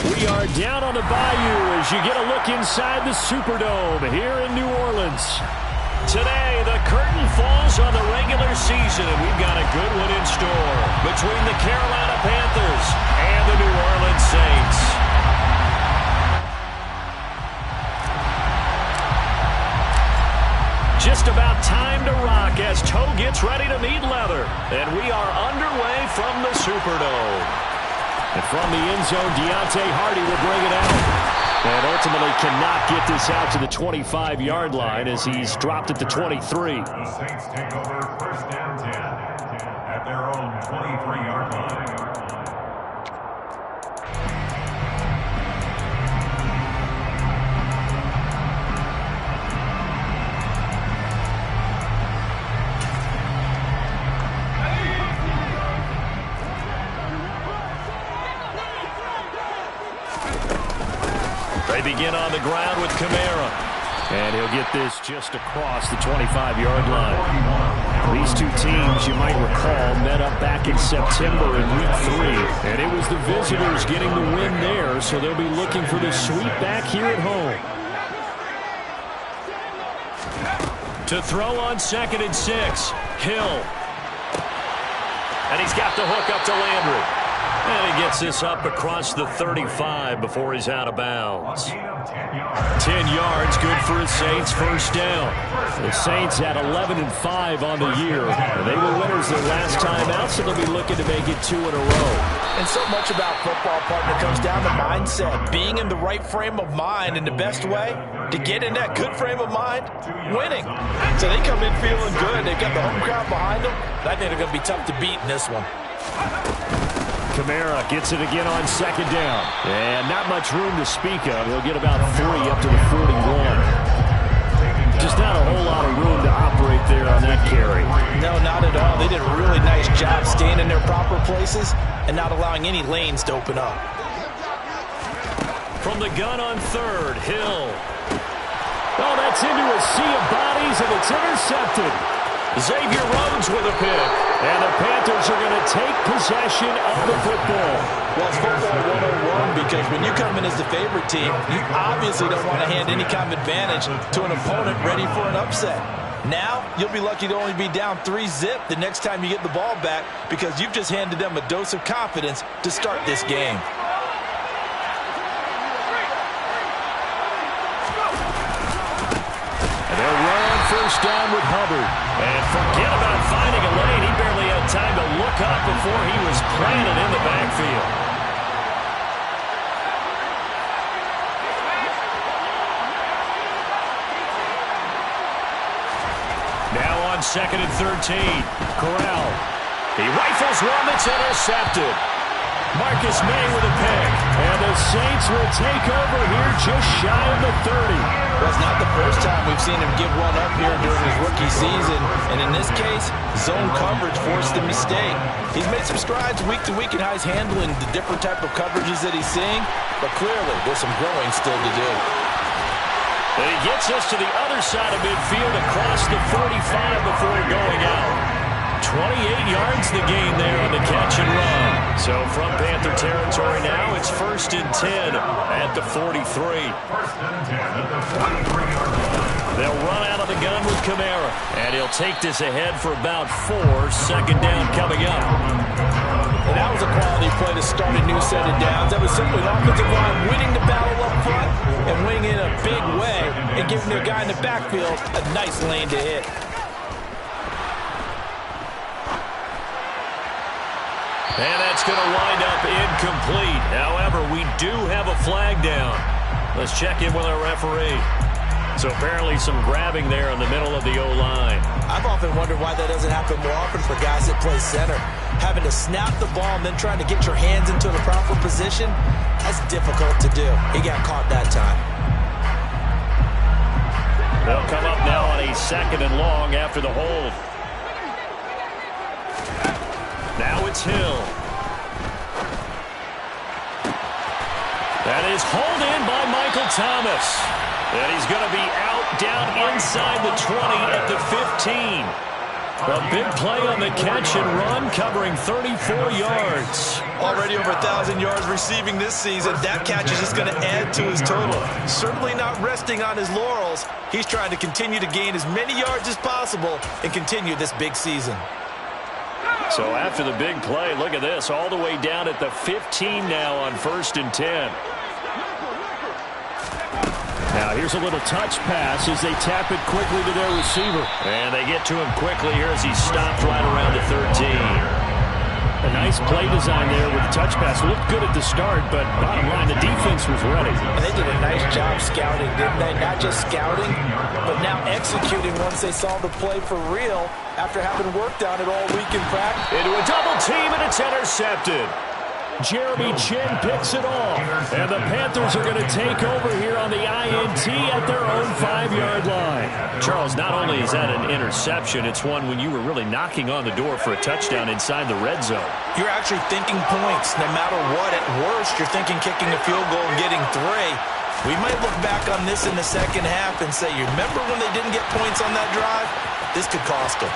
We are down on the bayou as you get a look inside the Superdome here in New Orleans. Today, the curtain falls on the regular season, and we've got a good one in store between the Carolina Panthers and the New Orleans Saints. Just about time to rock as toe gets ready to meet leather, and we are underway from the Superdome. And from the end zone, Deontay Hardy will bring it out. And ultimately cannot get this out to the 25-yard line as he's dropped at the 23. The Saints take over first down 10 at their own 23-yard line. They begin on the ground with Kamara. And he'll get this just across the 25-yard line. These two teams, you might recall, met up back in September in Week 3. And it was the visitors getting the win there, so they'll be looking for the sweep back here at home. To throw on 2nd and 6, Hill. And he's got the hook up to Landry. And he gets this up across the 35 before he's out of bounds. 10 yards, good for his Saints first down. The Saints at 11-5 on the year. They were winners their last time out, so they'll be looking to make it 2 in a row. And so much about football, partner, comes down to mindset. Being in the right frame of mind, and the best way to get in that good frame of mind, winning. So they come in feeling good. They've got the home crowd behind them. I think they're going to be tough to beat in this one. Kamara gets it again on 2nd down. And not much room to speak of. He'll get about 3 up to the 41. Just not a whole lot of room to operate there on that carry. No, not at all. They did a really nice job staying in their proper places and not allowing any lanes to open up. From the gun on 3rd, Hill. Oh, that's into a sea of bodies, and it's intercepted. Xavier Rhodes with a pick. And the Panthers are going to take possession of the football. Well, it's football 101 because when you come in as the favorite team, you obviously don't want to hand any kind of advantage to an opponent ready for an upset. Now, you'll be lucky to only be down 3-zip the next time you get the ball back because you've just handed them a dose of confidence to start this game. And they'll run on first down with Hubbard. And forget about finding a lane. He barely had time to look up before he was planted in the backfield. Now on 2nd and 13. Corral. He rifles one that's intercepted. Marcus May with a pick. And the Saints will take over here just shy of the 30. Well, it's not the first time we've seen him give one up here during his rookie season. And in this case, zone coverage forced the mistake. He's made some strides week to week in how he's handling the different type of coverages that he's seeing. But clearly, there's some growing still to do. And he gets us to the other side of midfield across the 45 before going out. 28 yards the gain there on the catch and run. So from Panther territory now, it's 1st and 10 at the 43. They'll run out of the gun with Kamara. And he'll take this ahead for about 4. 2nd down coming up. And that was a quality play to start a new set of downs. That was simply an offensive line winning the battle up front and winning in a big way and giving their guy in the backfield a nice lane to hit. And that's going to wind up incomplete. However, we do have a flag down. Let's check in with our referee. So apparently some grabbing there in the middle of the O-line. I've often wondered why that doesn't happen more often for guys that play center. Having to snap the ball and then trying to get your hands into the proper position, that's difficult to do. He got caught that time. They'll come up now on a 2nd and long after the hold. Now it's Hill. That is hauled in by Michael Thomas. And he's going to be out down inside the 20 at the 15. A big play on the catch and run, covering 34 yards. Already over 1,000 yards receiving this season. That catch is just going to add to his total. Certainly not resting on his laurels. He's trying to continue to gain as many yards as possible and continue this big season. So after the big play, look at this, all the way down at the 15 now on 1st and 10. Now here's a little touch pass as they tap it quickly to their receiver. And they get to him quickly here as he's stopped right around the 13. A nice play design there with the touch pass. Looked good at the start, but bottom line, the defense was ready. And they did a nice job scouting, didn't they? Not just scouting, but now executing once they saw the play for real after having worked on it all week in practice. Into a double team, and it's intercepted. Jeremy Chin picks it off. And the Panthers are going to take over here on the INT at their own 5-yard line. Charles, not only is that an interception, it's one when you were really knocking on the door for a touchdown inside the red zone. You're actually thinking points no matter what. At worst, you're thinking kicking a field goal and getting 3. We might look back on this in the second half and say, you remember when they didn't get points on that drive? This could cost them.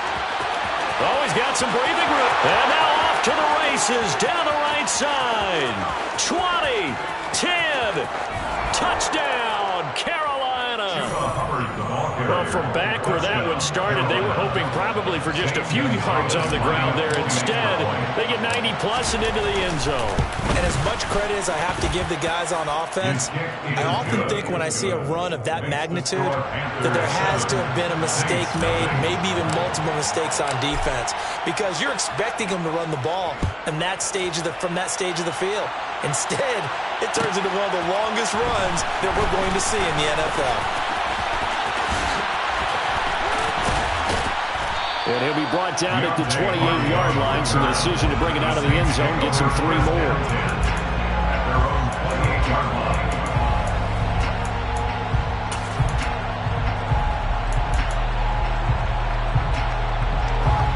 Oh, he's got some breathing room. And now off to the races down the right side. 20, 10, touchdown, Carolina. Well, from back where that one started, they were hoping probably for just a few yards on the ground there. Instead, they get 90-plus and into the end zone. And as much credit as I have to give the guys on offense, I often think when I see a run of that magnitude that there has to have been a mistake made, maybe even multiple mistakes on defense, because you're expecting them to run the ball from that stage of the field. Instead, it turns into one of the longest runs that we're going to see in the NFL. And he'll be brought down at the 28-yard line, so the decision to bring it out of the end zone gets him 3 more.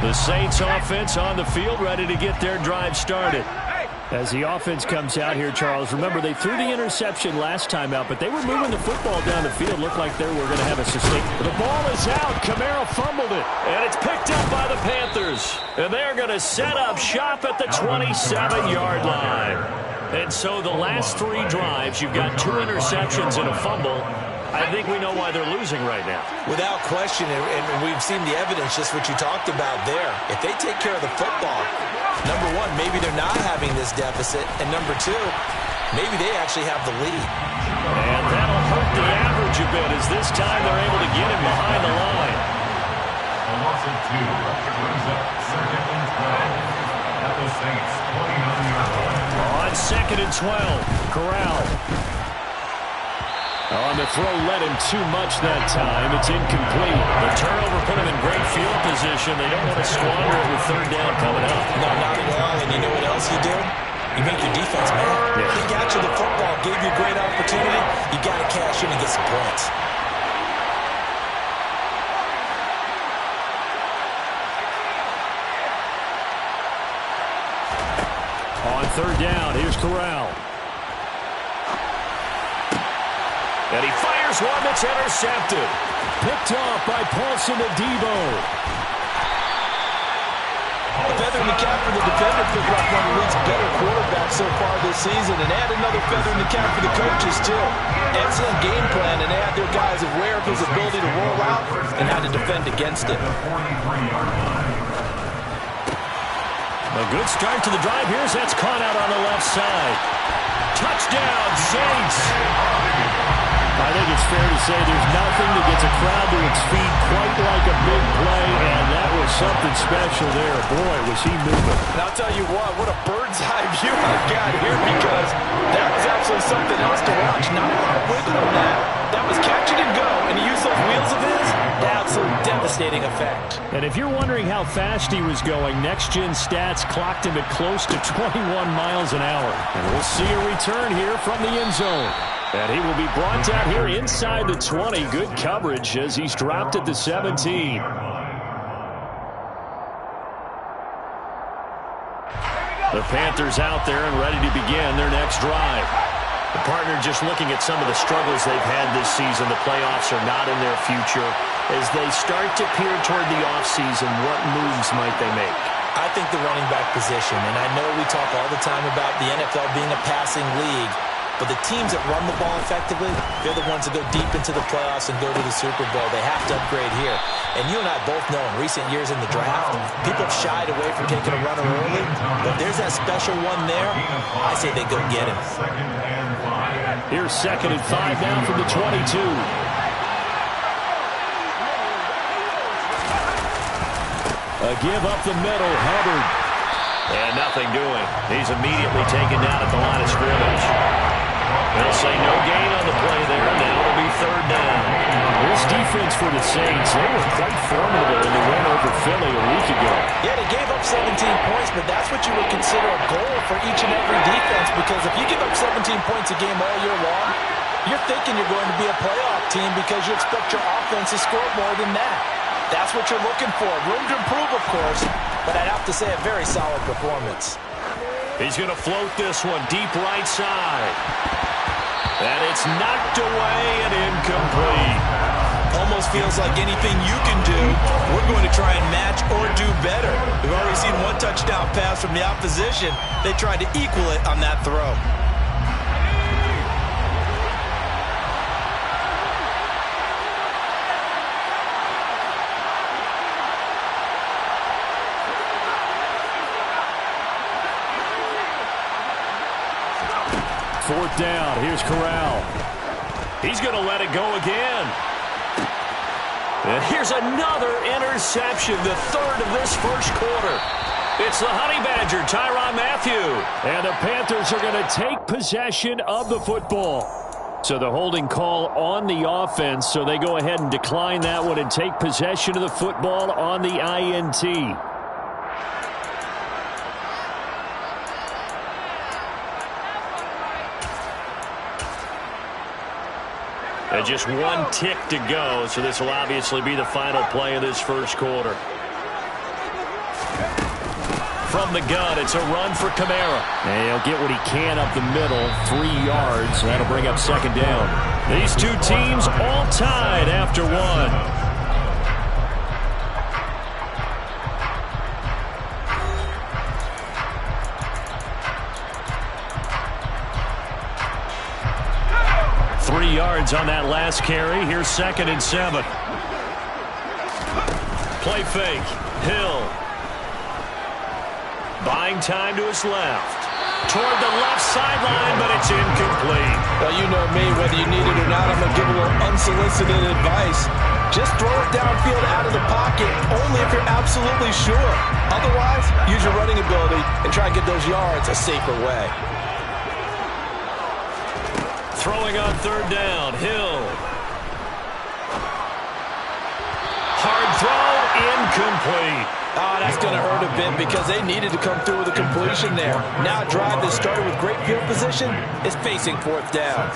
The Saints offense on the field, ready to get their drive started. As the offense comes out here, Charles, remember they threw the interception last time out, but they were moving the football down the field. Looked like they were going to have a sustain. The ball is out. Kamara fumbled it, and it's picked up by the Panthers. And they're going to set up shop at the 27-yard line. And so the last 3 drives, you've got 2 interceptions and a fumble. I think we know why they're losing right now. Without question, and we've seen the evidence, just what you talked about there. If they take care of the football, number 1, maybe they're not having this deficit, and number 2, maybe they actually have the lead. And that'll hurt the average a bit as this time they're able to get him behind the line. A loss of 2 brings up 2nd and 12 at the Saints' 29-yard line. On 2nd and 12, Corral. On the throw, led him too much that time. It's incomplete. The turnover put him in great field position. They don't want to squander it with 3rd down coming up. No, not at all. And you know what else you do? You make your defense mad. Yeah. He got you the football, gave you a great opportunity. You got to cash in and get some points. On 3rd down, here's Corral. And he fires one that's intercepted. Picked off by Paulson Adebo. A feather in the cap for the defender, picking off one of the league's better quarterbacks so far this season. And add another feather in the cap for the coaches, too. Excellent game plan, and they had their guys aware of his ability to roll out and how to defend against it. A good start to the drive. Here's that's caught out on the left side. Touchdown, Saints. I think it's fair to say there's nothing that gets a crowd to its feet quite like a big play, and that was something special there. Boy, was he moving. And I'll tell you what a bird's eye view I've got here, because that was absolutely something else to watch. Not a lot of wiggle on that. That was catch it and go, and he used those wheels of his. Absolute devastating effect. And if you're wondering how fast he was going, Next Gen Stats clocked him at close to 21 miles an hour. And we'll see a return here from the end zone. And he will be brought down here inside the 20. Good coverage as he's dropped at the 17. The Panthers out there and ready to begin their next drive. The partner just looking at some of the struggles they've had this season. The playoffs are not in their future. as they start to peer toward the offseason, what moves might they make? I think the running back position, and I know we talk all the time about the NFL being a passing league, but the teams that run the ball effectively, they're the ones that go deep into the playoffs and go to the Super Bowl. They have to upgrade here. And you and I both know in recent years in the draft, people have shied away from taking a runner early, but there's that special one there. I say they go get him. Here's 2nd and 5 now from the 22. A give up the middle, Hubbard. And nothing doing. He's immediately taken down at the line of scrimmage. They'll say no gain on the play there. Now it'll be 3rd down. This defense for the Saints, they were quite formidable in the win over Philly a week ago. Yeah, they gave up 17 points, but that's what you would consider a goal for each and every defense, because if you give up 17 points a game all year long, you're thinking you're going to be a playoff team because you expect your offense to score more than that. That's what you're looking for. Room to improve, of course, but I'd have to say a very solid performance. He's going to float this one deep right side. And it's knocked away and incomplete. Almost feels like anything you can do, we're going to try and match or do better. We've already seen one touchdown pass from the opposition. They tried to equal it on that throw. Fourth down. Here's Corral. He's going to let it go again. And here's another interception, the 3rd of this first quarter. It's the Honey Badger, Tyrann Mathieu. And the Panthers are going to take possession of the football. So the holding call on the offense, so they go ahead and decline that one and take possession of the football on the INT. And just one tick to go, so this will obviously be the final play of this first quarter. From the gun, it's a run for Kamara. And he'll get what he can up the middle, 3 yards. That'll bring up 2nd down. These two teams all tied after one. Yards on that last carry. Here's 2nd and 7. Play fake. Hill. Buying time to his left. Toward the left sideline, but it's incomplete. Well, you know me. Whether you need it or not, I'm going to give a little unsolicited advice. Just throw it downfield out of the pocket, only if you're absolutely sure. Otherwise, use your running ability and try and get those yards a safer way. Throwing on 3rd down, Hill. Hard throw, incomplete. Oh, that's going to hurt a bit because they needed to come through with a completion there. Now a drive that started with great field position is facing 4th down.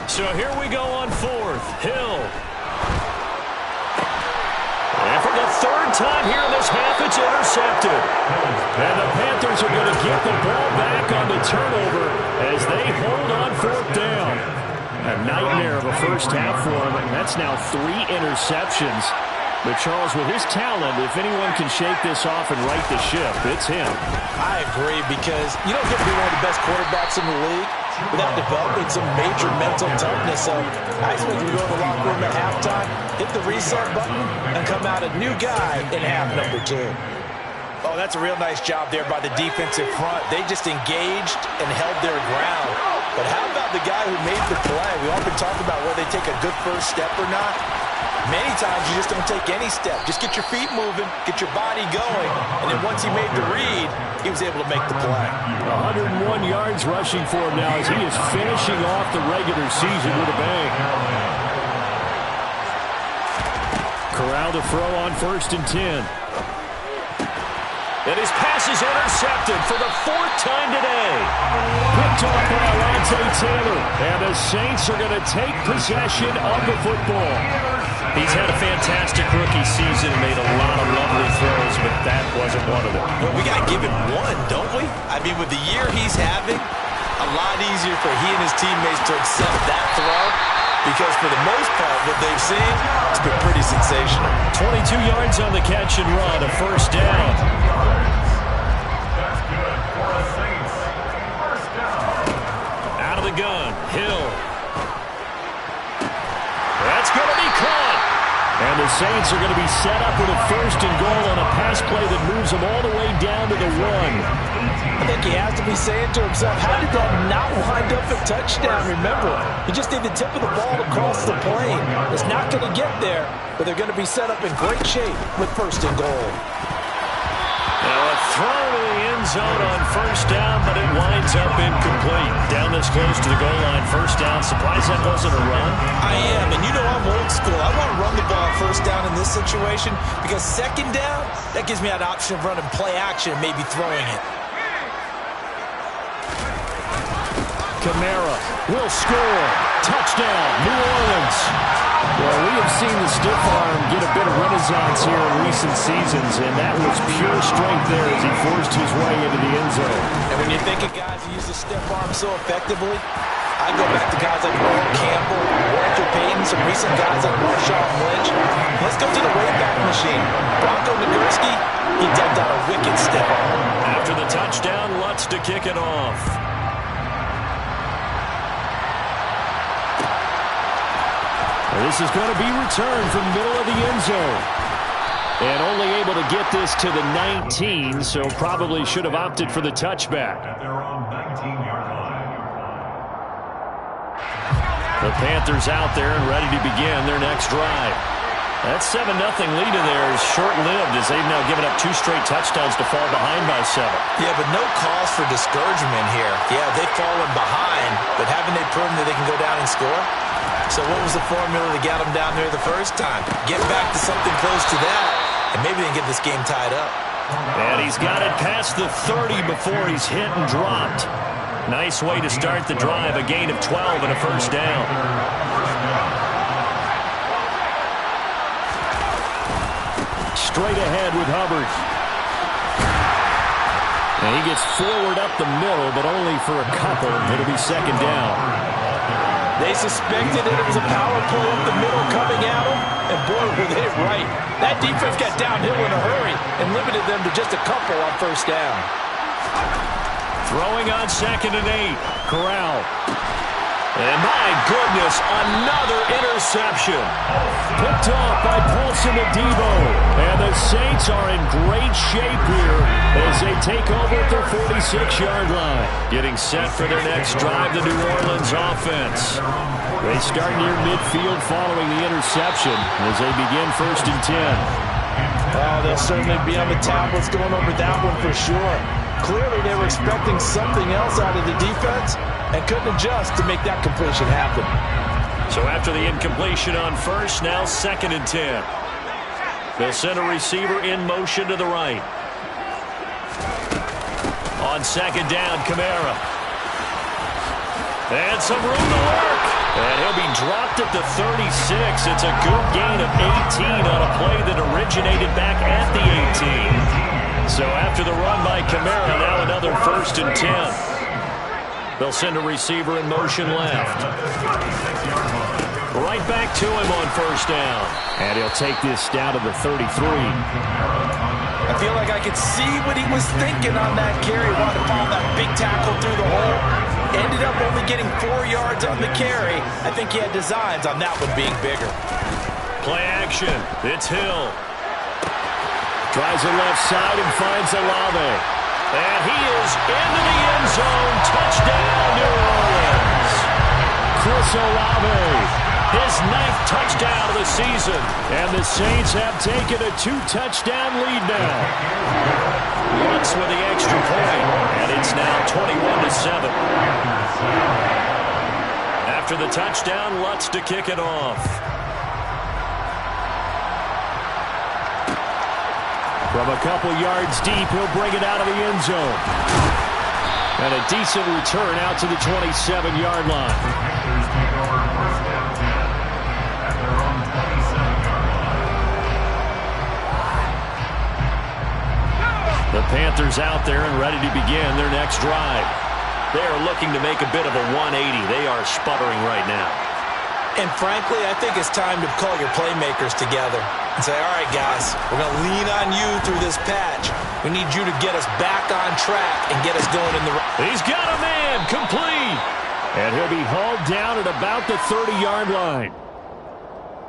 So here we go on 4th. Hill. And for the 3rd time here in this half, it's intercepted. And the Panthers are going to get the ball back on the turnover as they hold on 4th down. A nightmare of a first half for him. That's now 3 interceptions. But Charles, with his talent, if anyone can shake this off and right the ship, it's him. I agree, because you don't get to be one of the best quarterbacks in the league without developing some major mental toughness. So I expect you to go to the locker room at halftime, hit the reset button, and come out a new guy in half number 2. Oh, that's a real nice job there by the defensive front. They just engaged and held their ground. But how about the guy who made the play? We often talk about whether they take a good first step or not. Many times you just don't take any step. Just get your feet moving, get your body going, and then once he made the read, he was able to make the play. 101 yards rushing for him now as he is finishing off the regular season with a bang. Corral to throw on 1st and 10. And his pass is intercepted for the 4th time today. Picked off by Alontae Taylor. And the Saints are going to take possession of the football. He's had a fantastic rookie season and made a lot of lovely throws, but that wasn't one of them. Well, we got to give it one, don't we? I mean, with the year he's having, a lot easier for he and his teammates to accept that throw because for the most part, what they've seen, it's been pretty sensational. 22 yards on the catch and run, a first down. That's good for the Saints. First down. Out of the gun, Hill. That's going to be caught. And the Saints are going to be set up with a first and goal on a pass play that moves them all the way down to the 1. I think he has to be saying to himself, how did that not wind up a touchdown? Remember, he just need the tip of the ball to cross the plane. It's not going to get there, but they're going to be set up in great shape with first and goal. Now a throw to the end zone on first down, but it winds up incomplete. Down this close to the goal line, first down. Surprised that wasn't a run. I am, and you know I'm old school. I want to run the ball first down in this situation because second down, that gives me an option of running play action and maybe throwing it. Kamara will score. Touchdown, New Orleans. Well, we have seen the stiff arm get a bit of renaissance here in recent seasons, and that was pure strength there as he forced his way into the end zone. And when you think of guys who use the stiff arm so effectively, I go back to guys like Earl Campbell, Walter Payton, some recent guys like Marshawn Lynch. Let's go to the Wayback Machine. Bronco Nagurski, he decked out a wicked stiff arm. After the touchdown, Lutz to kick it off. This is going to be returned from the middle of the end zone. And only able to get this to the 19, so probably should have opted for the touchback. At their own 19-yard line. The Panthers out there and ready to begin their next drive. That 7-0 lead in there is short-lived as they've now given up 2 straight touchdowns to fall behind by 7. Yeah, but no cause for discouragement here. Yeah, they've fallen behind, but haven't they proven that they can go down and score? So what was the formula that got them down there the first time? Get back to something close to that, and maybe they can get this game tied up. And he's got it past the 30 before he's hit and dropped. Nice way to start the drive, a gain of 12 and a first down. Straight ahead with Hubbard. And he gets forward up the middle, but only for a couple. It'll be second down. They suspected that it was a power play up the middle coming at them, and boy, were they right. That defense got downhill in a hurry and limited them to just a couple on first down. Throwing on 2nd and 8. Corral. And my goodness, another interception. Picked off by Paulson Adebo. And the Saints are in great shape here as they take over at their 46-yard line. Getting set for their next drive, the New Orleans offense. They start near midfield following the interception as they begin 1st and 10. Oh, they'll certainly be on the tablets going over that one for sure. Clearly, they were expecting something else out of the defense and couldn't adjust to make that completion happen. So after the incompletion on first, now 2nd and 10. They'll send a receiver in motion to the right. On 2nd down, Kamara. And some room to work. And he'll be dropped at the 36. It's a good gain of 18 on a play that originated back at the 18. So after the run by Kamara, now another 1st and 10. They'll send a receiver in motion left. Right back to him on first down. And he'll take this down to the 33. I feel like I could see what he was thinking on that carry. Wanted to follow that big tackle through the hole. Ended up only getting 4 yards on the carry. I think he had designs on that one being bigger. Play action. It's Hill. Tries the left side and finds Olave. And he is into the end zone. Touchdown, New Orleans. Chris Olave, his 9th touchdown of the season. And the Saints have taken a 2-touchdown lead now. Lutz with the extra point. And it's now 21-7. After the touchdown, Lutz to kick it off. From a couple yards deep, he'll bring it out of the end zone. And a decent return out to the 27-yard line. Panthers take over 1st and 10 at their own 27-yard The Panthers out there and ready to begin their next drive. They are looking to make a bit of a 180. They are sputtering right now. And frankly, I think it's time to call your playmakers together and say, all right, guys, we're going to lean on you through this patch. We need you to get us back on track and get us going in the right. He's got a man, complete. And he'll be hauled down at about the 30-yard line.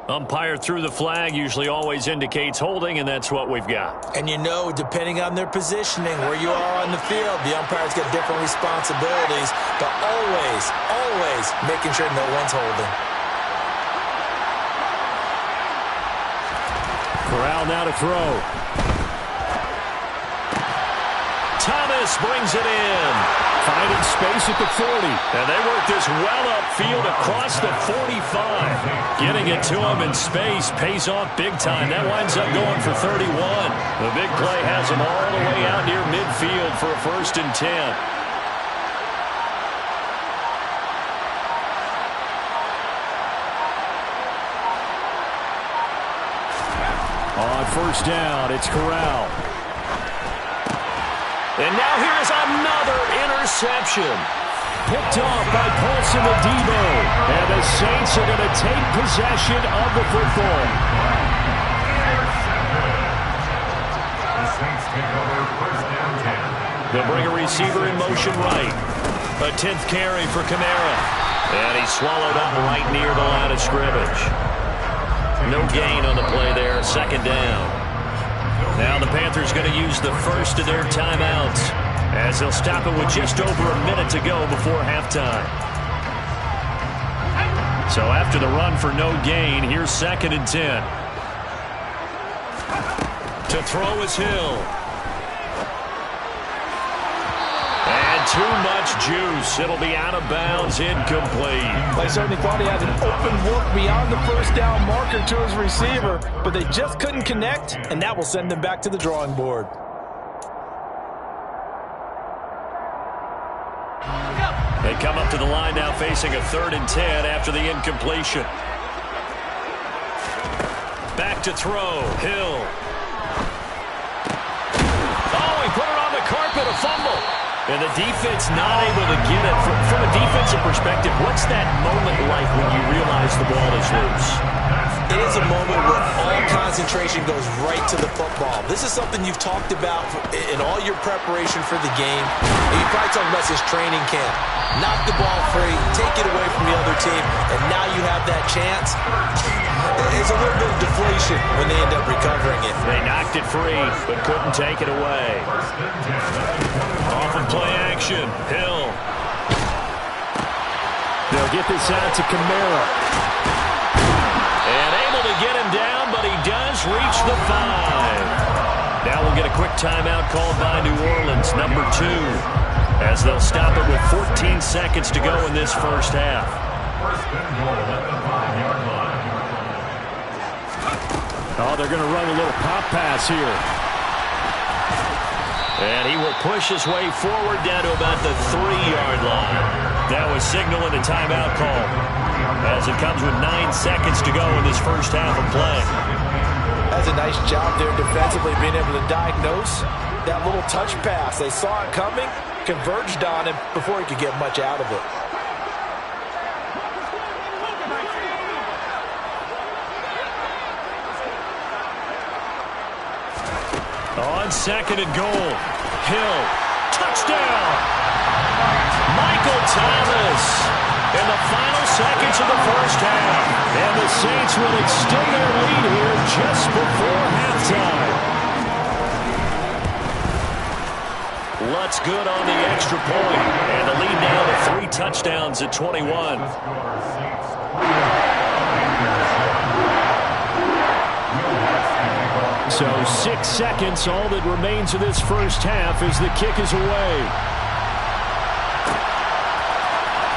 Umpire threw the flag, usually always indicates holding, and that's what we've got. And you know, depending on their positioning, where you are on the field, the umpires get different responsibilities, but always making sure no one's holding. Corral now to throw. Thomas brings it in. Finding space at the 40. And they work this well upfield across the 45. Getting it to him in space pays off big time. That winds up going for 31. The big play has him all the way out near midfield for a 1st and 10. On 1st down, it's Corral. And now here's another interception. Picked off by Paulson Adebo. And the Saints are going to take possession of the football. The Saints take over 1st down 10. They'll bring a receiver in motion right. A 10th carry for Kamara. And he's swallowed up right near the line of scrimmage. No gain on the play there, 2nd down. Now the Panthers going to use the first of their timeouts as they'll stop it with just over a minute to go before halftime. So after the run for no gain, here's 2nd and 10. To throw is Hill. And too much juice. It'll be out of bounds, incomplete. I certainly thought he had an open look beyond the 1st down marker to his receiver, but they just couldn't connect, and that will send them back to the drawing board. They come up to the line now facing a 3rd and 10 after the incompletion. Back to throw, Hill. Oh, he put it on the carpet, a fumble. And the defense not able to get it. From a defensive perspective, what's that moment like when you realize the ball is loose? It is a moment where all concentration goes right to the football. This is something you've talked about in all your preparation for the game. And you probably talked about this training camp. Knock the ball free, take it away from the other team, and now you have that chance. It's a little bit of deflation when they end up recovering it. They knocked it free, but couldn't take it away. Off of play action, Hill. They'll get this out to Kamara. And able to get him down, but he does reach the 5. Now we'll get a quick timeout called by New Orleans, number 2, as they'll stop it with 14 seconds to go in this 1st half. 1st and goal at the 5-yard line. Oh, they're going to run a little pop pass here. And he will push his way forward down to about the 3-yard line. That was signaling a timeout call, as it comes with 9 seconds to go in this 1st half of play. That's a nice job there defensively, being able to diagnose that little touch pass. They saw it coming, converged on him before he could get much out of it. On 2nd and goal, Hill, touchdown! Michael Thomas in the final seconds of the 1st half. And the Saints will extend their lead here just before halftime. Lutz good on the extra point, and the lead now to 3 touchdowns at 21. So 6 seconds, all that remains of this 1st half as the kick is away.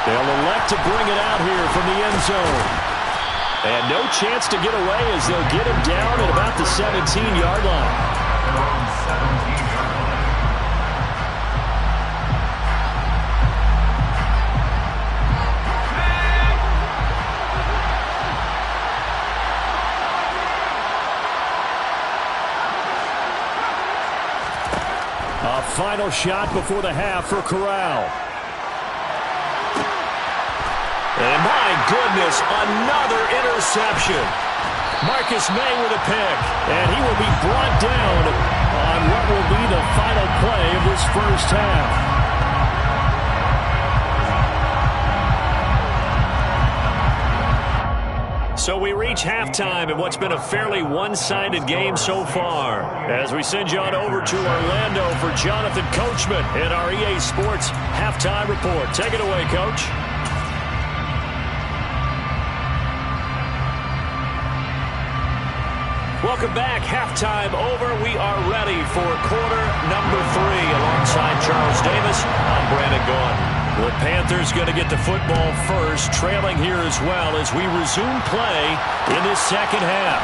They'll elect to bring it out here from the end zone. And no chance to get away as they'll get him down at about the 17-yard line. final shot before the half for Corral. And my goodness, another interception. Marcus May with a pick, and he will be brought down on what will be the final play of this first half. So we reach halftime in what's been a fairly one-sided game so far. As we send you on over to Orlando for Jonathan Coachman in our EA Sports Halftime Report. Take it away, Coach. Welcome back. Halftime over. We are ready for quarter number 3. Alongside Charles Davis, I'm Brandon Gaudin. The Panthers going to get the football first, trailing here as well as we resume play in this second half.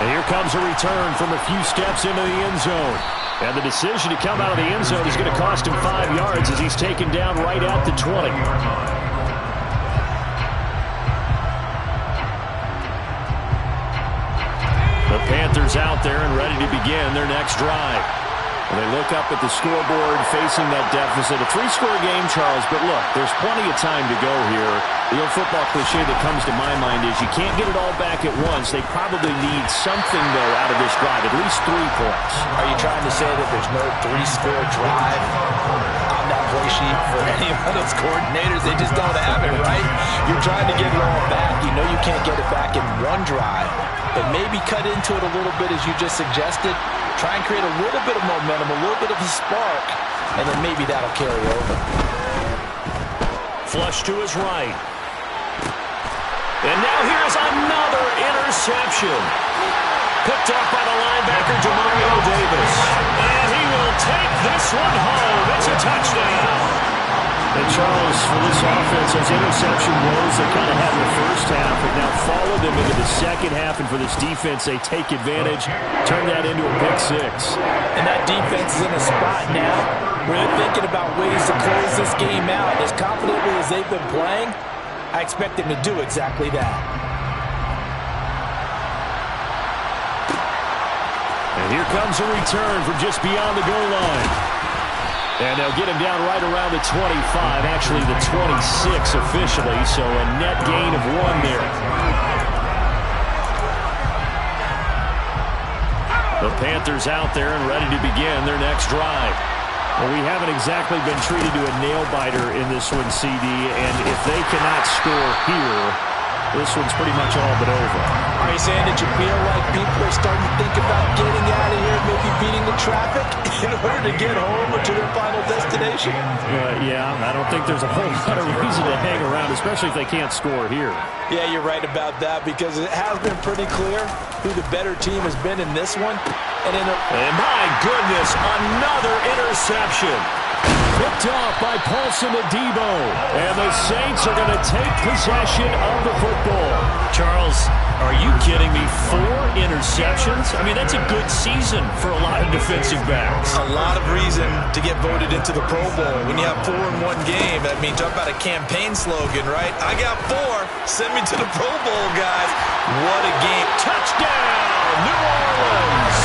And here comes a return from a few steps into the end zone. And the decision to come out of the end zone is going to cost him 5 yards as he's taken down right at the 20. The Panthers out there and ready to begin their next drive. And they look up at the scoreboard facing that deficit. A 3-score game, Charles, but look, there's plenty of time to go here. The old football cliche that comes to my mind is you can't get it all back at once. They probably need something, though, out of this drive, at least 3 points. Are you trying to say that there's no 3-score drive on that play sheet for any of those coordinators? They just don't have it, right? You're trying to get it all back. You know you can't get it back in one drive, but maybe cut into it a little bit as you just suggested. Try and create a little bit of momentum, a little bit of a spark, and then maybe that'll carry over. Flush to his right. And now here's another interception. Picked up by the linebacker, Demario Davis. And he will take this one home. It's a touchdown. And Charles, for this offense, those interception woes they kind of had in the first half have now followed them into the second half. And for this defense, they take advantage, turn that into a pick 6. And that defense is in a spot now where they're thinking about ways to close this game out. As confidently as they've been playing, I expect them to do exactly that. And here comes a return from just beyond the goal line. And they'll get him down right around the 25, actually the 26 officially, so a net gain of 1 there. The Panthers out there and ready to begin their next drive. Well, we haven't exactly been treated to a nail-biter in this one, CD, and if they cannot score here, this one's pretty much all but over. Are you saying that you feel like people are starting to think about getting out of here, maybe beating the traffic in order to get home or to their final destination? Yeah, I don't think there's a whole lot of reason to hang around, especially if they can't score here. Yeah, you're right about that because it has been pretty clear who the better team has been in this one. And my goodness, another interception. Picked off by Paulson Adebo. And the Saints are going to take possession of the football. Charles, are you kidding me? 4 interceptions? I mean, that's a good season for a lot of defensive backs. A lot of reason to get voted into the Pro Bowl. When you have 4 in one game, I mean, talk about a campaign slogan, right? I got 4. Send me to the Pro Bowl, guys. What a game. Touchdown, New Orleans.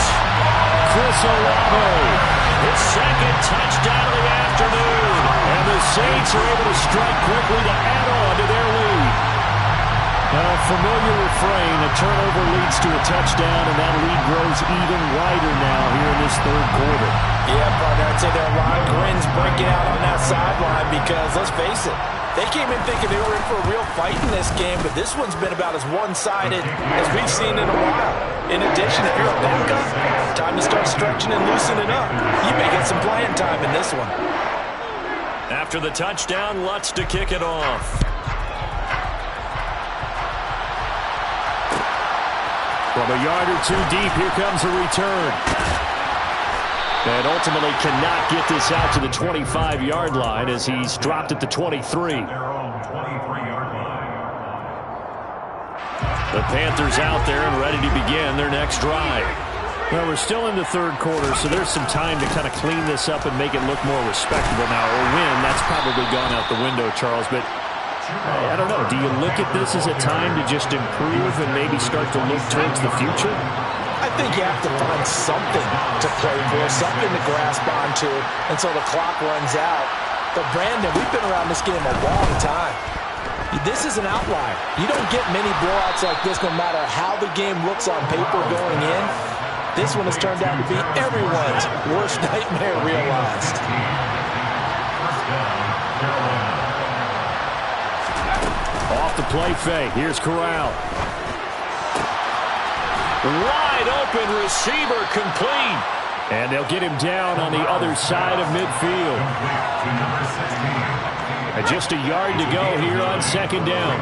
Chris Olave. His second touchdown of the afternoon. And the Saints are able to strike quickly to add on to their lead. A familiar refrain, a turnover leads to a touchdown, and that lead grows even wider now here in this third quarter. Yeah, partner, I'd say there are a lot of grins breaking out on that sideline because, let's face it, they came in thinking they were in for a real fight in this game, but this one's been about as one-sided as we've seen in a while. In addition, if you're a backup, time to start stretching and loosening up. You may get some playing time in this one. After the touchdown, Lutz to kick it off. From a yard or 2 deep, here comes a return. And ultimately cannot get this out to the 25-yard line as he's dropped at the 23. The Panthers out there and ready to begin their next drive. Well, we're still in the third quarter, so there's some time to kind of clean this up and make it look more respectable now. Or win, that's probably gone out the window, Charles. But I don't know. Do you look at this as a time to just improve and maybe start to look towards the future? I think you have to find something to play for, something to grasp onto until the clock runs out. But, Brandon, we've been around this game a long time. This is an outlier. You don't get many blowouts like this no matter how the game looks on paper going in. This one has turned out to be everyone's worst nightmare realized. Off the play fake. Here's Corral. Wide open receiver complete. And they'll get him down on the other side of midfield. And just a yard to go here on second down.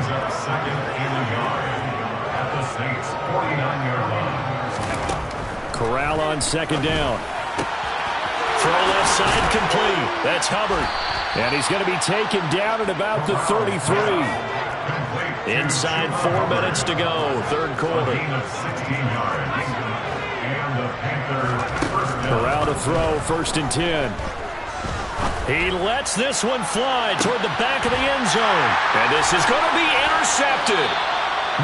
Corral on second down. Throw left side complete. That's Hubbard. And he's going to be taken down at about the 33. Inside 4 minutes to go, third quarter. Corral to throw, 1st and 10. He lets this one fly toward the back of the end zone. And this is going to be intercepted.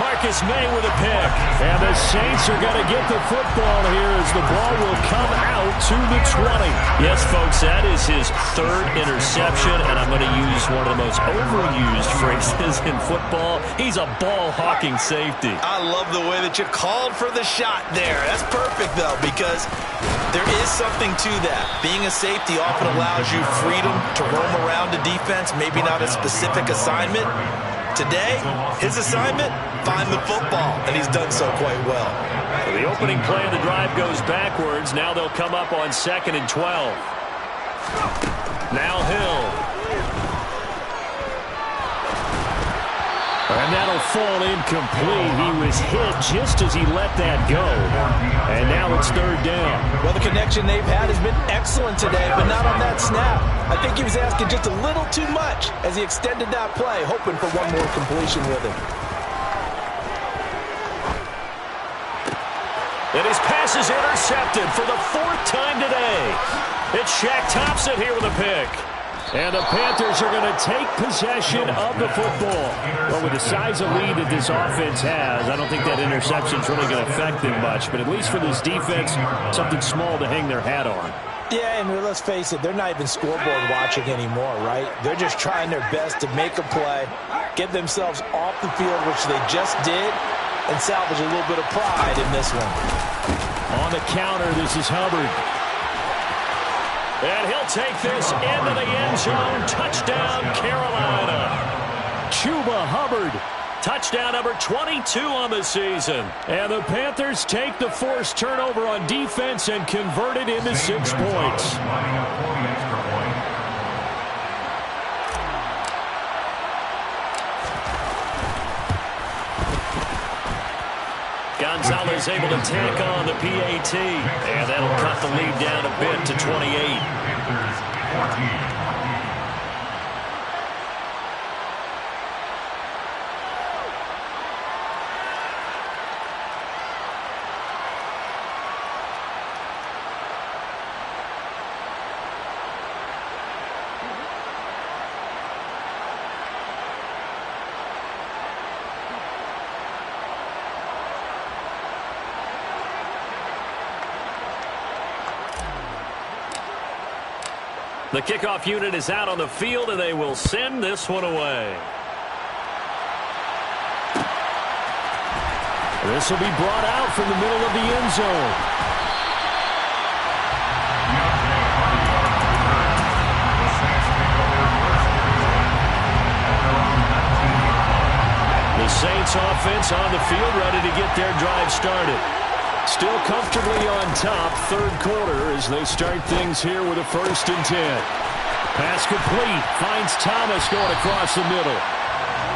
Marcus May with a pick. And the Saints are going to get the football here as the ball will come out to the 20. Yes, folks, that is his 3rd interception, and I'm going to use one of the most overused phrases in football. He's a ball-hawking safety. I love the way that you called for the shot there. That's perfect, though, because there is something to that. Being a safety often allows you freedom to roam around the defense, maybe not a specific assignment. Today, his assignment, find the football, and he's done so quite well. So the opening play of the drive goes backwards. Now they'll come up on 2nd and 12. Now Hill. And that'll fall incomplete. He was hit just as he let that go. And now it's 3rd down. Well, the connection they've had has been excellent today, but not on that snap. I think he was asking just a little too much as he extended that play, hoping for one more completion with him. And his pass is intercepted for the 4th time today. It's Shaq Thompson here with a pick. And the Panthers are going to take possession of the football. Well, with the size of lead that this offense has, I don't think that interception is really going to affect them much. But at least for this defense, something small to hang their hat on. Yeah, and let's face it, they're not even scoreboard watching anymore, right? They're just trying their best to make a play, get themselves off the field, which they just did, and salvage a little bit of pride in this one. On the counter, this is Hubbard. And he'll take this into the end zone. Touchdown, Carolina. Chuba Hubbard. Touchdown number 22 on the season. And the Panthers take the forced turnover on defense and convert it into 6 points. Gonzalez able to tack on the PAT. And that'll cut the lead down a bit to 28. The kickoff unit is out on the field, and they will send this one away. This will be brought out from the middle of the end zone. The Saints offense on the field, ready to get their drive started. Still comfortably on top, third quarter, as they start things here with a 1st and 10. Pass complete, finds Thomas going across the middle.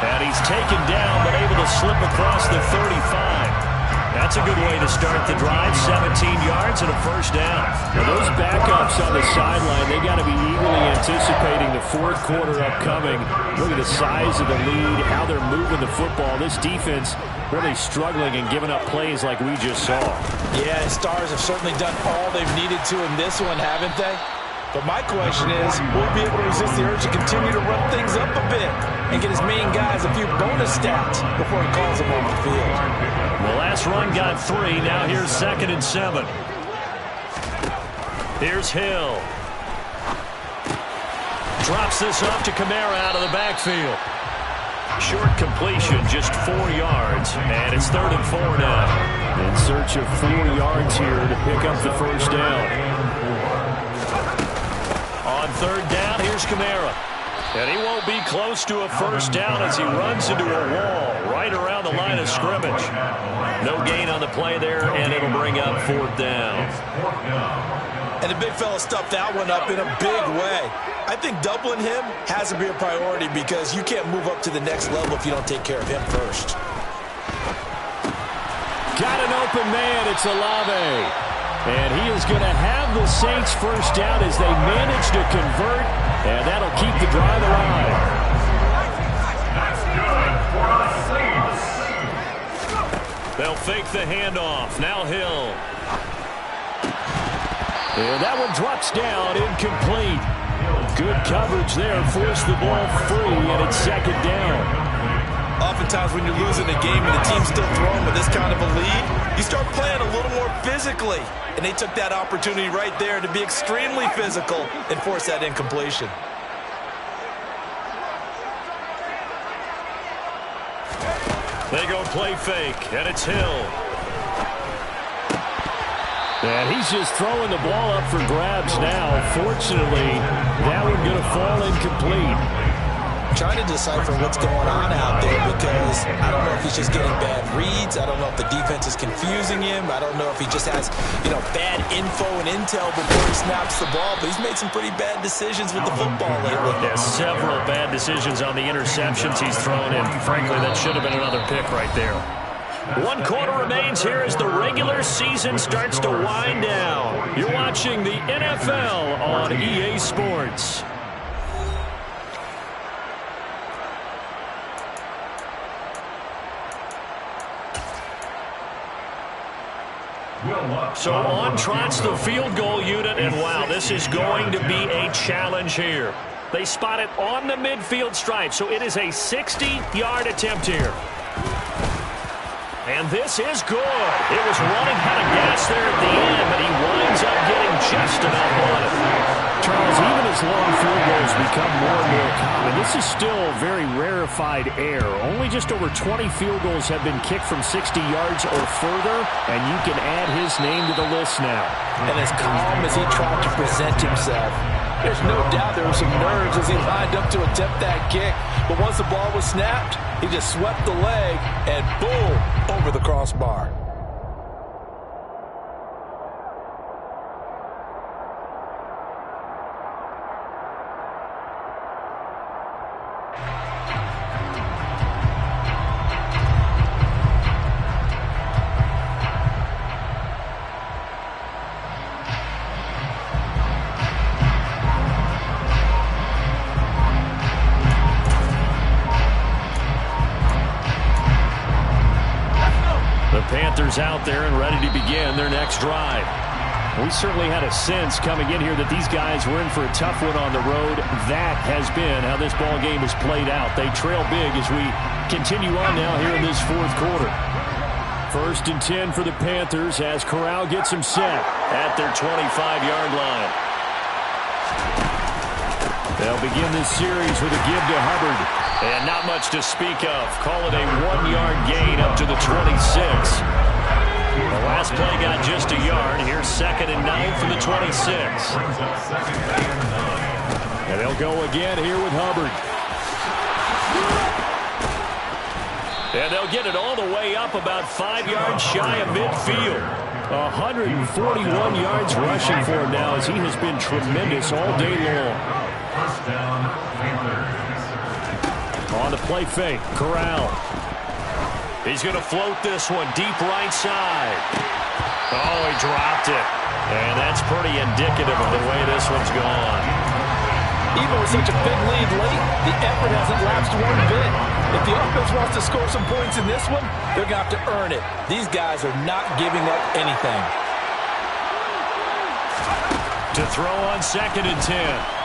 And he's taken down, but able to slip across the 35. That's a good way to start the drive, 17 yards and a 1st down. Now those backups on the sideline, they got to be eagerly anticipating the 4th quarter upcoming. Look at the size of the lead, how they're moving the football. This defense really struggling and giving up plays like we just saw. Yeah, Stars have certainly done all they've needed to in this one, haven't they? But my question is, will he be able to resist the urge to continue to run things up a bit and get his main guys a few bonus stats before he calls them off the field? The last run got 3. Now here's 2nd and 7. Here's Hill. Drops this off to Kamara out of the backfield. Short completion, just 4 yards, and it's 3rd and 4 now. In search of 4 yards here to pick up the first down. On 3rd down, here's Kamara. And he won't be close to a first down as he runs into a wall right around the line of scrimmage. No gain on the play there, and it'll bring up 4th down. And the big fella stuffed that one up in a big way. I think doubling him has to be a priority because you can't move up to the next level if you don't take care of him first. Got an open man. It's Olave. And he is going to have the Saints first down as they manage to convert. And that'll keep the drive alive. That's good for the Saints. They'll fake the handoff. Now Hill. And that one drops down, incomplete. Good coverage there, forced the ball free, and it's 2nd down. Oftentimes when you're losing a game and the team's still throwing with this kind of a lead, you start playing a little more physically. And they took that opportunity right there to be extremely physical and force that incompletion. They go play fake, and it's Hill. And he's just throwing the ball up for grabs now. Fortunately, that one going to fall incomplete. Trying to decipher what's going on out there because I don't know if he's just getting bad reads. I don't know if the defense is confusing him. I don't know if he just has, bad info and intel before he snaps the ball. But he's made some pretty bad decisions with the football lately. Yeah, several bad decisions on the interceptions he's thrown in. Frankly, that should have been another pick right there. 1 quarter remains here as the regular season starts to wind down. You're watching the NFL on EA Sports. So on trots the field goal unit, and wow, this is going to be a challenge here. They spot it on the midfield stripe, so it is a 60-yard attempt here. And this is good. It was running out of gas there at the end, but he winds up getting just enough on it. Charles, even as long field goals become more and more common, this is still very rarefied air. Only just over 20 field goals have been kicked from 60 yards or further, and you can add his name to the list now. And as calm as he tried to present himself, there's no doubt there were some nerves as he lined up to attempt that kick. But once the ball was snapped, he just swept the leg and boom, over the crossbar. Panthers out there and ready to begin their next drive. We certainly had a sense coming in here that these guys were in for a tough one on the road. That has been how this ball game has played out. They trail big as we continue on now here in this 4th quarter. 1st and 10 for the Panthers as Corral gets him set at their 25-yard line. They'll begin this series with a give to Hubbard. And not much to speak of. Call it a 1-yard gain up to the 26. The last play got just a yard. Here's 2nd and 9 from the 26. And they'll go again here with Hubbard. And they'll get it all the way up about 5 yards shy of midfield. 141 yards rushing for him now as he has been tremendous all day long. First down, Panthers. On the play fake, Corral. He's going to float this one deep right side. Oh, he dropped it. And that's pretty indicative of the way this one's gone. Even with such a big lead late, the effort hasn't lapsed one bit. If the offense wants to score some points in this one, they're going to have to earn it. These guys are not giving up anything. To throw on 2nd and 10.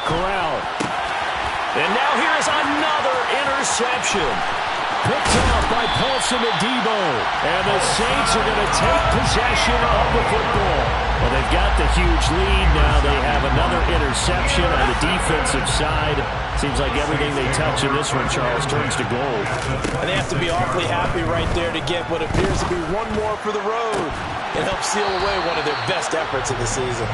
Corral. And now here's another interception. Picked off by Paulson Adebo. And the Saints are going to take possession of the football. Well, they've got the huge lead. Now they have another interception on the defensive side. Seems like everything they touch in this one, Charles, turns to gold. And they have to be awfully happy right there to get what appears to be one more for the road. It helps seal away one of their best efforts of the season.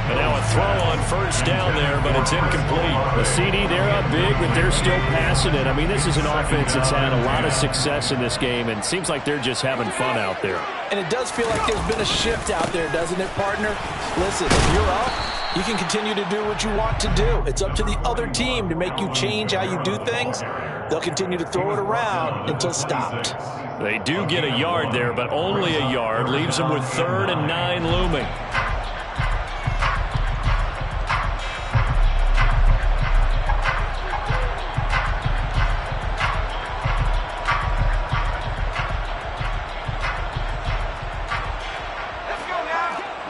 And now a throw on 1st down there, but it's incomplete. The CD, they're up big, but they're still passing it. I mean, this is an offense that's had a lot of success in this game, and it seems like they're just having fun out there. And it does feel like there's been a shift out there, doesn't it, partner? Listen, if you're up, you can continue to do what you want to do. It's up to the other team to make you change how you do things. They'll continue to throw it around until stopped. They do get a yard there, but only a yard. Leaves them with 3rd and 9 looming.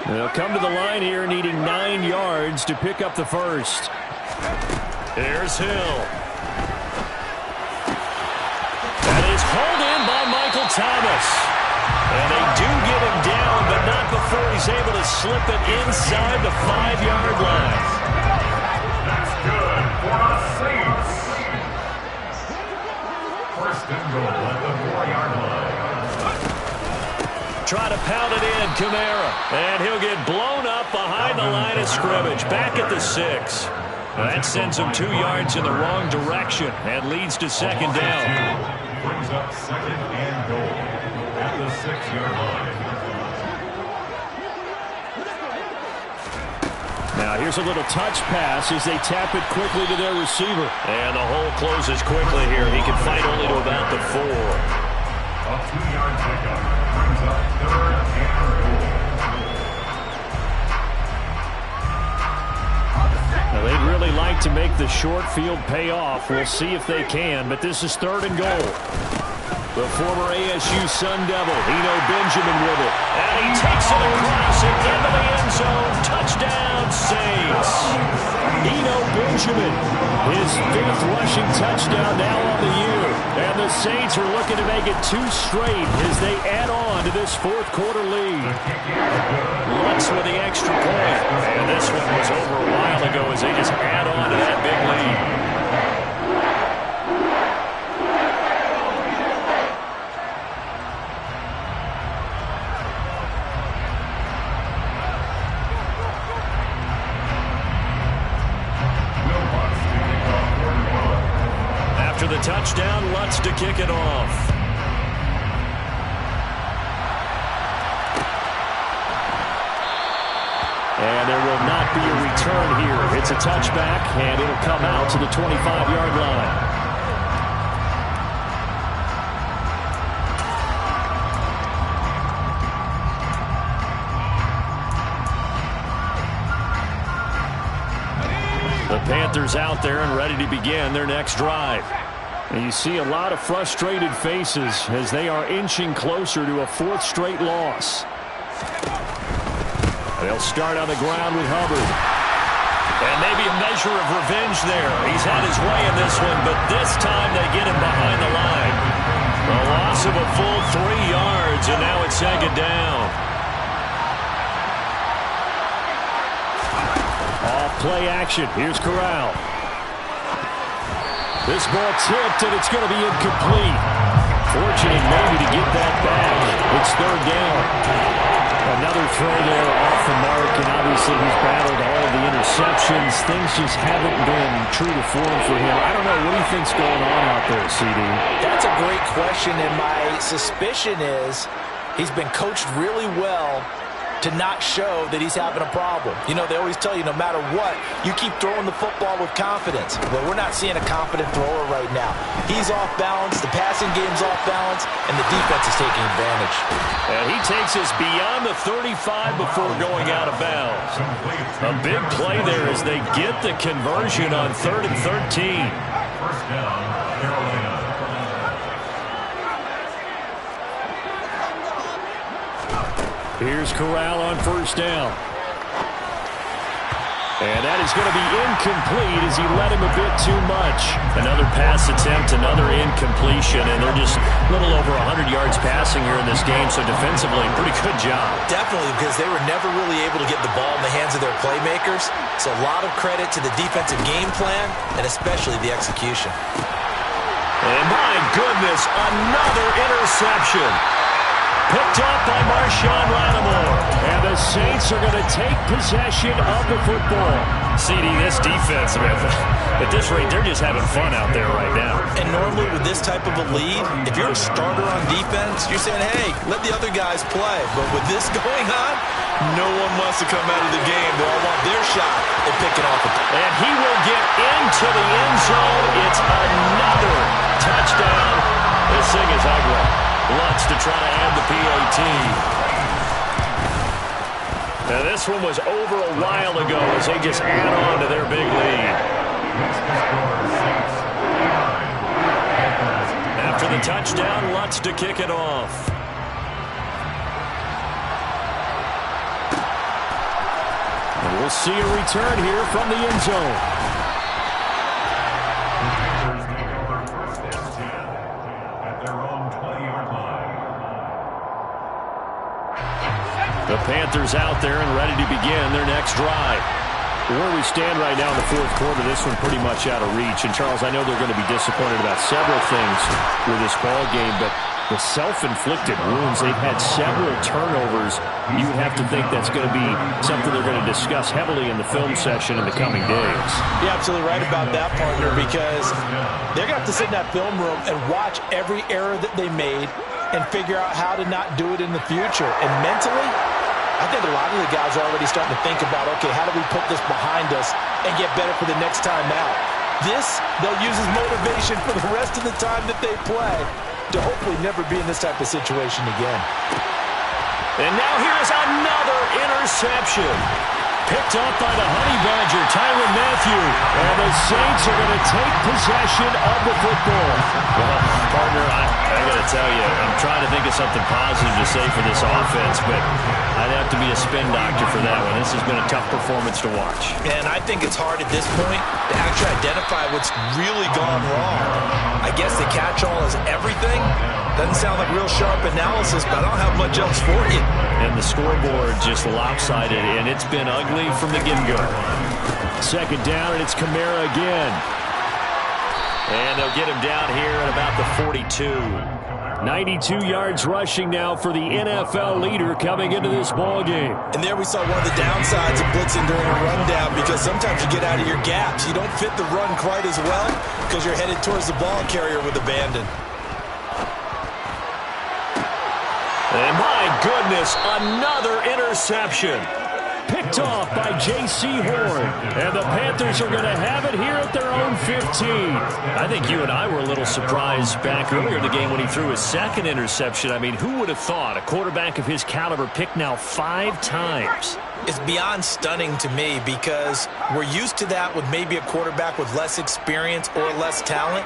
They'll come to the line here needing 9 yards to pick up the first. Here's Hill. That is hauled in by Michael Thomas. And they do get him down, but not before he's able to slip it inside the 5-yard line. That's good for the Saints. 1st and goal at the 4-yard line. Try to pound it in, Kamara. And he'll get blown up behind the line of scrimmage. Back at the 6. That sends him 2 yards in the wrong direction and leads to 2nd down. Brings up 2nd and goal at the 6-yard line. Now here's a little touch pass as they tap it quickly to their receiver. And the hole closes quickly here. He can fight only to about the 4. A 2-yard pickup brings up 3rd and goal. Now they'd really like to make the short field pay off. We'll see if they can, but this is 3rd and goal. The former ASU Sun Devil, Eno Benjamin with it. And he takes it across and into the end zone. Touchdown, Saints. Eno Benjamin, his 5th rushing touchdown now on the year. And the Saints are looking to make it 2 straight as they add on to this 4th quarter lead. Lutz with the extra point. And this one was over a while ago as they just add on to that big lead. After the touchdown, Lutz to kick it off. And there will not be a return here. It's a touchback, and it'll come out to the 25-yard line. The Panthers out there and ready to begin their next drive. And you see a lot of frustrated faces as they are inching closer to a 4th straight loss. They'll start on the ground with Hubbard. And maybe a measure of revenge there. He's had his way in this one, but this time they get him behind the line. A loss of a full 3 yards, and now it's 2nd down. Off play action. Here's Corral. This ball tipped, and it's going to be incomplete. Fortunate maybe to get that back. It's 3rd down. Another throw there off the mark, and obviously he's battled all of the interceptions. Things just haven't been true to form for him. I don't know. What do you think's going on out there, CD? That's a great question, and my suspicion is he's been coached really well to not show that he's having a problem. You know, they always tell you no matter what, you keep throwing the football with confidence. Well, we're not seeing a confident thrower right now. He's off balance, the passing game's off balance, and the defense is taking advantage. And he takes us beyond the 35 before going out of bounds. A big play there as they get the conversion on 3rd and 13. 1st down, Carolina. Here's Corral on 1st down. And that is going to be incomplete as he led him a bit too much. Another pass attempt, another incompletion, and they're just a little over 100 yards passing here in this game, so defensively, pretty good job. Definitely, because they were never really able to get the ball in the hands of their playmakers. So a lot of credit to the defensive game plan, and especially the execution. And my goodness, another interception. Picked up by Marshawn Lattimore. And the Saints are going to take possession of the football. CD, this defense, I mean, at this rate, they're just having fun out there right now. And normally with this type of a lead, if you're a starter on defense, you're saying, hey, let the other guys play. But with this going on, no one wants to come out of the game. They all want their shot at picking off. And he will get into the end zone. It's another touchdown. This thing is ugly. Lutz to try to add the PAT. Now this one was over a while ago as they just add on to their big lead. After the touchdown, Lutz to kick it off. And we'll see a return here from the end zone. The Panthers out there and ready to begin their next drive. Where we stand right now in the fourth quarter, this one pretty much out of reach. And, Charles, I know they're going to be disappointed about several things with this ball game, but the self-inflicted wounds, they've had several turnovers. You would have to think that's going to be something they're going to discuss heavily in the film session in the coming days. You're absolutely right about that, partner, because they're going to have to sit in that film room and watch every error that they made and figure out how to not do it in the future. And mentally, I think a lot of the guys are already starting to think about, okay, how do we put this behind us and get better for the next time out? This, they'll use as motivation for the rest of the time that they play to hopefully never be in this type of situation again. And now here's another interception. Picked up by the Honey Badger, Tyrann Mathieu. And the Saints are going to take possession of the football. Well, partner, I got to tell you, I'm trying to think of something positive to say for this offense, but I'd have to be a spin doctor for that one. This has been a tough performance to watch. And I think it's hard at this point to actually identify what's really gone wrong. I guess the catch-all is everything. Doesn't sound like real sharp analysis, but I don't have much else for you. And the scoreboard just lopsided, and it's been ugly from the get-go. Second down, and it's Kamara again. And they'll get him down here at about the 42. 92 yards rushing now for the NFL leader coming into this ball game. And there we saw one of the downsides of blitzing during a rundown, because sometimes you get out of your gaps. You don't fit the run quite as well because you're headed towards the ball carrier with abandon. And my goodness, another interception. Picked off by J.C. Horn. And the Panthers are going to have it here at their own 15. I think you and I were a little surprised back earlier in the game when he threw his second interception. I mean, who would have thought a quarterback of his caliber picked now 5 times? It's beyond stunning to me, because we're used to that with maybe a quarterback with less experience or less talent.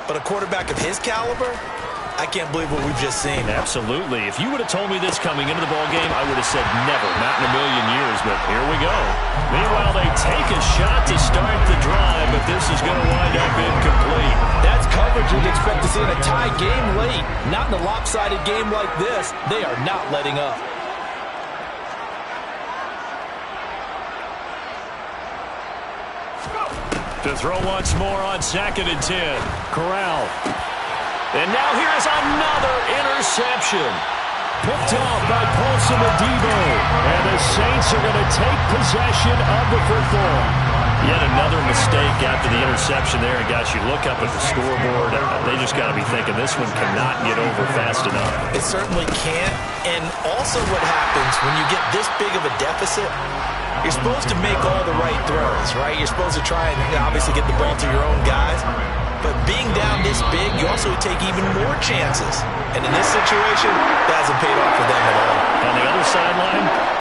But a quarterback of his caliber, I can't believe what we've just seen. Absolutely. If you would have told me this coming into the ballgame, I would have said never, not in a million years, but here we go. Meanwhile, they take a shot to start the drive, but this is going to wind up incomplete. That's coverage you'd expect to see in a tie game late. Not in a lopsided game like this. They are not letting up. To throw once more on 2nd and 10. Corral. And now here's another interception. Picked off by Paulson Adebo. And the Saints are going to take possession of the football. Yet another mistake after the interception there. And guys, you look up at the scoreboard, they just got to be thinking this one cannot get over fast enough. It certainly can't. And also what happens when you get this big of a deficit, you're supposed to make all the right throws, right? You're supposed to try and obviously get the ball to your own guys. But being down this big, you also take even more chances. And in this situation, that hasn't paid